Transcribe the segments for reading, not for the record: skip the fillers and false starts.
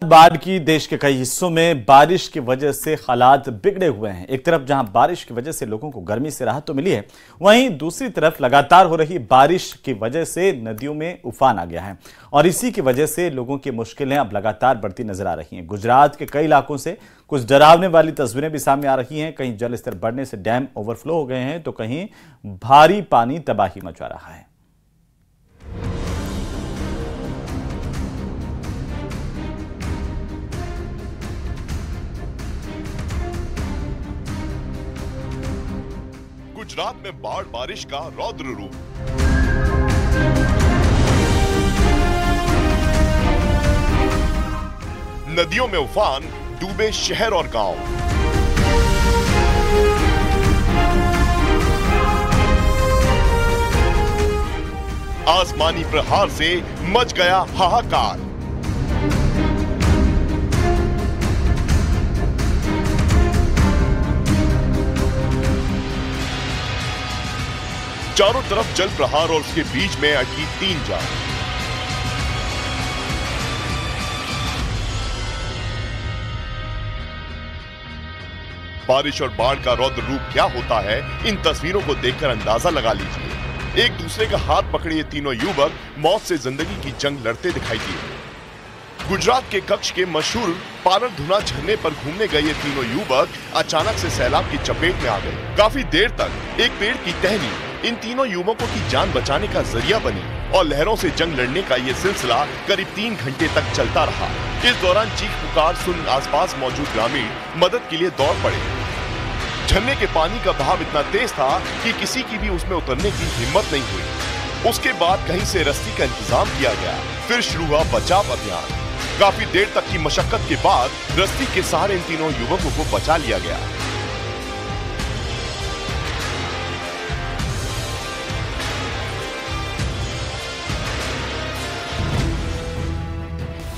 बाढ़ की देश के कई हिस्सों में बारिश की वजह से हालात बिगड़े हुए हैं। एक तरफ जहां बारिश की वजह से लोगों को गर्मी से राहत तो मिली है, वहीं दूसरी तरफ लगातार हो रही बारिश की वजह से नदियों में उफान आ गया है और इसी की वजह से लोगों की मुश्किलें अब लगातार बढ़ती नजर आ रही हैं। गुजरात के कई इलाकों से कुछ डरावने वाली तस्वीरें भी सामने आ रही हैं। कहीं जल स्तर बढ़ने से डैम ओवरफ्लो हो गए हैं तो कहीं भारी पानी तबाही मचा रहा है। गुजरात में बाढ़ बारिश का रौद्र रूप। नदियों में उफान, डूबे शहर और गांव। आसमानी प्रहार से मच गया हाहाकार। चारों तरफ जल प्रहार और उसके बीच में अटकी 3 जान। बारिश और बाढ़ का रौद्र रूप क्या होता है, इन तस्वीरों को देखकर अंदाजा लगा लीजिए। एक दूसरे का हाथ पकड़े ये तीनों युवक मौत से जिंदगी की जंग लड़ते दिखाई दिए। गुजरात के कच्छ के मशहूर पारधुना झरने पर घूमने गए ये तीनों युवक अचानक से सैलाब की चपेट में आ गए। काफी देर तक एक पेड़ की टहनी इन तीनों युवकों की जान बचाने का जरिया बनी और लहरों से जंग लड़ने का ये सिलसिला करीब 3 घंटे तक चलता रहा। इस दौरान चीख पुकार सुन आसपास मौजूद ग्रामीण मदद के लिए दौड़ पड़े। झरने के पानी का बहाव इतना तेज था कि किसी की भी उसमें उतरने की हिम्मत नहीं हुई। उसके बाद कहीं से रस्सी का इंतजाम किया गया, फिर शुरू हुआ बचाव अभियान। काफी देर तक की मशक्कत के बाद रस्सी के सहारे इन तीनों युवकों को बचा लिया गया।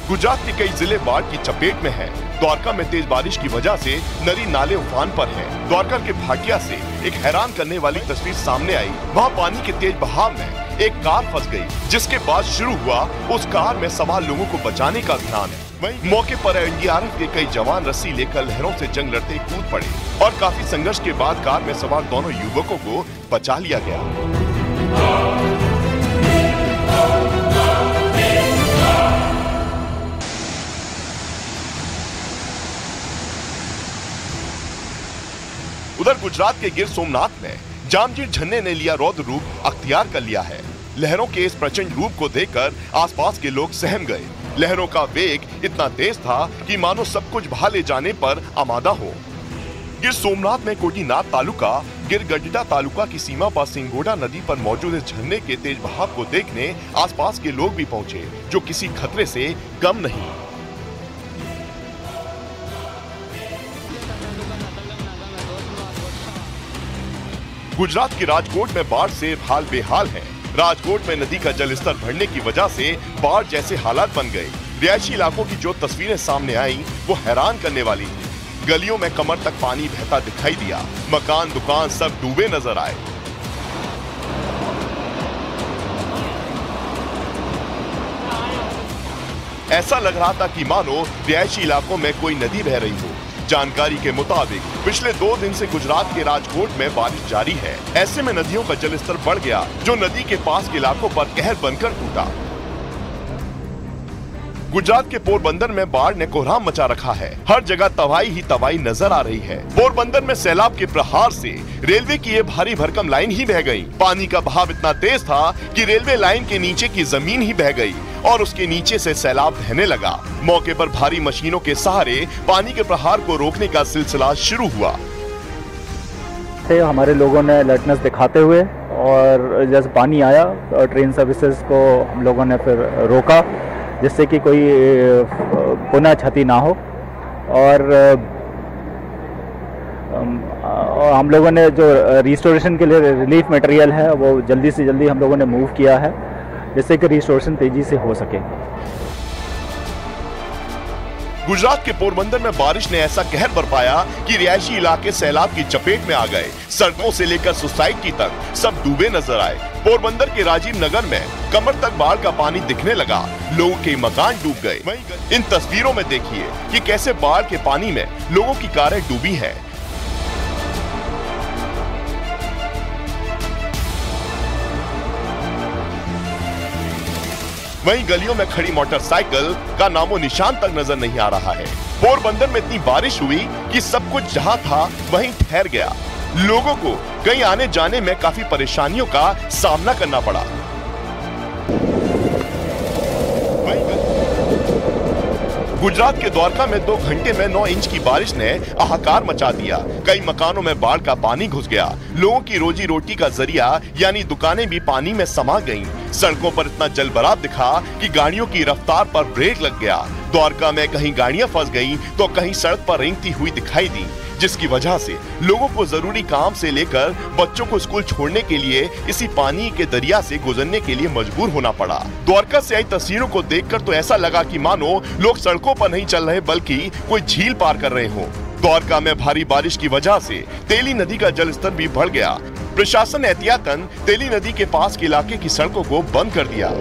गुजरात के कई जिले बाढ़ की चपेट में हैं। द्वारका में तेज बारिश की वजह से नदी नाले उफान पर हैं। द्वारका के भाटिया से एक हैरान करने वाली तस्वीर सामने आई। वहां पानी के तेज बहाव में एक कार फंस गई, जिसके बाद शुरू हुआ उस कार में सवार लोगों को बचाने का अभियान। वहीं मौके पर एनडीआरएफ के कई जवान रस्सी लेकर लहरों से जंग लड़ते कूद पड़े और काफी संघर्ष के बाद कार में सवार दोनों युवकों को बचा लिया गया। उधर गुजरात के गिर सोमनाथ में जामजोर झरने ने लिया रौद्र रूप अख्तियार कर लिया है। लहरों के इस प्रचंड रूप को देखकर आसपास के लोग सहम गए। लहरों का वेग इतना तेज था कि मानो सब कुछ बहा ले जाने पर आमादा हो। गिर सोमनाथ में कोटीनाथ तालुका गिरगड्डा तालुका की सीमा पर सिंगोड़ा नदी पर मौजूद इस झरने के तेज बहाव को देखने आसपास के लोग भी पहुंचे, जो किसी खतरे से कम नहीं। गुजरात के राजकोट में बाढ़ से हाल बेहाल है। राजकोट में नदी का जल स्तर बढ़ने की वजह से बाढ़ जैसे हालात बन गए। रिहायशी इलाकों की जो तस्वीरें सामने आई वो हैरान करने वाली थी। गलियों में कमर तक पानी बहता दिखाई दिया। मकान दुकान सब डूबे नजर आए। ऐसा लग रहा था कि मानो रिहायशी इलाकों में कोई नदी बह रही हो। जानकारी के मुताबिक पिछले 2 दिन से गुजरात के राजकोट में बारिश जारी है। ऐसे में नदियों का जलस्तर बढ़ गया, जो नदी के पास के इलाकों पर कहर बनकर टूटा। गुजरात के पोरबंदर में बाढ़ ने कोहराम मचा रखा है। हर जगह तबाही ही तबाही नजर आ रही है। पोरबंदर में सैलाब के प्रहार से रेलवे की ये भारी भरकम लाइन ही बह गई। पानी का बहाव इतना तेज था कि रेलवे लाइन के नीचे की जमीन ही बह गई और उसके नीचे से सैलाब बहने लगा। मौके पर भारी मशीनों के सहारे पानी के प्रहार को रोकने का सिलसिला शुरू हुआ। हमारे लोगों ने अलर्टनेस दिखाते हुए और जैसे पानी आया और ट्रेन सर्विसेज को हम लोगों ने फिर रोका, जिससे कि कोई पुनः क्षति ना हो। और हम लोगों ने जो रिस्टोरेशन के लिए रिलीफ मटेरियल है वो जल्दी से जल्दी हम लोगों ने मूव किया है, जिससे कि रिस्टोरेशन तेजी से हो सके। गुजरात के पोरबंदर में बारिश ने ऐसा कहर बरपाया कि रिहायशी इलाके सैलाब की चपेट में आ गए। सड़कों से लेकर सोसाइटी तक सब डूबे नजर आए। पोरबंदर के राजीव नगर में कमर तक बाढ़ का पानी दिखने लगा, लोगों के मकान डूब गए। वहीं इन तस्वीरों में देखिए कि कैसे बाढ़ के पानी में लोगों की कारें डूबी हैं। वहीं गलियों में खड़ी मोटरसाइकिल का नामो निशान तक नजर नहीं आ रहा है। पोरबंदर में इतनी बारिश हुई कि सब कुछ जहां था वहीं ठहर गया। लोगों को कहीं आने जाने में काफी परेशानियों का सामना करना पड़ा। गुजरात के द्वारका में 2 घंटे में 9 इंच की बारिश ने हाहाकार मचा दिया। कई मकानों में बाढ़ का पानी घुस गया। लोगों की रोजी रोटी का जरिया यानी दुकानें भी पानी में समा गईं। सड़कों पर इतना जलभराव दिखा कि गाड़ियों की रफ्तार पर ब्रेक लग गया। द्वारका में कहीं गाड़ियां फंस गईं तो कहीं सड़क पर रेंगती हुई दिखाई दी, जिसकी वजह से लोगों को जरूरी काम से लेकर बच्चों को स्कूल छोड़ने के लिए इसी पानी के दरिया से गुजरने के लिए मजबूर होना पड़ा। द्वारका से आई तस्वीरों को देखकर तो ऐसा लगा कि मानो लोग सड़कों पर नहीं चल रहे बल्कि कोई झील पार कर रहे हो। द्वारका में भारी बारिश की वजह से तेली नदी का जलस्तर भी बढ़ गया। प्रशासन ने एहतियातन तेली नदी के पास के इलाके की सड़कों को बंद कर दिया।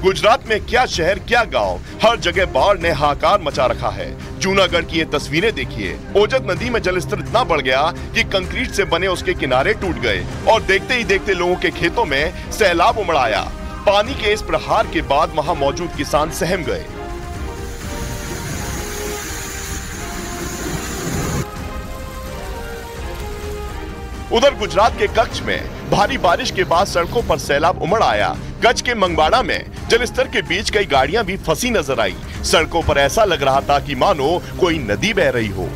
गुजरात में क्या शहर क्या गांव, हर जगह बाढ़ ने हाहाकार मचा रखा है। जूनागढ़ की ये तस्वीरें देखिए। ओजत नदी में जलस्तर इतना बढ़ गया कि कंक्रीट से बने उसके किनारे टूट गए और देखते ही देखते लोगों के खेतों में सैलाब उमड़ आया। पानी के इस प्रहार के बाद वहां मौजूद किसान सहम गए। उधर गुजरात के कच्छ में भारी बारिश के बाद सड़कों पर सैलाब उमड़ आया। कच्छ के मंगवाड़ा में जलस्तर के बीच कई गाड़ियां भी फंसी नजर आई। सड़कों पर ऐसा लग रहा था कि मानो कोई नदी बह रही हो।